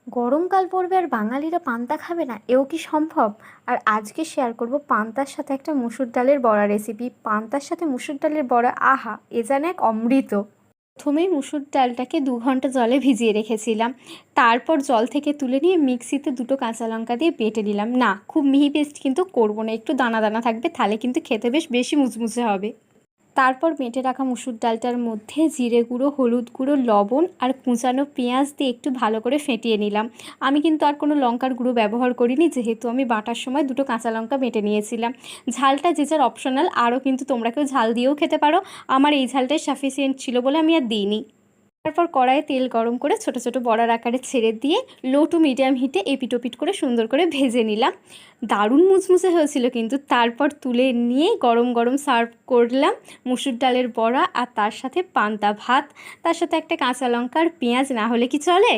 গরমকাল পড়বে আর বাঙালিরা পান্তা খাবে না, এও কি সম্ভব? আর আজকে শেয়ার করব পান্তার সাথে একটা মুসুর ডালের বড়া রেসিপি। পান্তার সাথে মুসুর ডালের বড়া, আহা, এ যেন এক অমৃত। প্রথমেই মুসুর ডালটাকে 2 ঘন্টা জলে ভিজিয়ে রেখেছিলাম। তারপর জল থেকে তুলে নিয়ে মিক্সিতে 2টো কাঁচা লঙ্কা দিয়ে বেটে নিলাম। না, খুব মিহি পেস্ট কিন্তু করব না, একটু দানা দানা থাকবে, তাহলে কিন্তু খেতে বেশ বেশি মুচমুচে হবে। তারপর বেটে রাখা মুসুর ডালটার মধ্যে জিরে গুঁড়ো, হলুদ গুঁড়ো, লবণ আর কুচানো পেঁয়াজ দিয়ে একটু ভালো করে ফেটিয়ে নিলাম। আমি কিন্তু আর কোনো লঙ্কার গুঁড়ো ব্যবহার করিনি, যেহেতু আমি বাটার সময় 2টো কাঁচা লঙ্কা বেটে নিয়েছিলাম। ঝালটা যে যার অপশনাল, আরও কিন্তু তোমরা কেউ ঝাল দিয়েও খেতে পারো। আমার এই ঝালটাই সাফিসিয়েন্ট ছিল বলে আমি আর দিইনি। তারপর কড়াইয়ে তেল গরম করে ছোট ছোট বড়ার আকারে ছেড়ে দিয়ে লো টু মিডিয়াম হিটে এপিট ওপিট করে সুন্দর করে ভেজে নিলাম। দারুণ মুচমুচে হয়েছিল কিন্তু। তারপর তুলে নিয়ে গরম গরম সার্ভ করলাম মুসুর ডালের বড়া, আর তার সাথে পান্তা ভাত, তার সাথে একটা কাঁচা লঙ্কা আর পেঁয়াজ, না হলে কি চলে?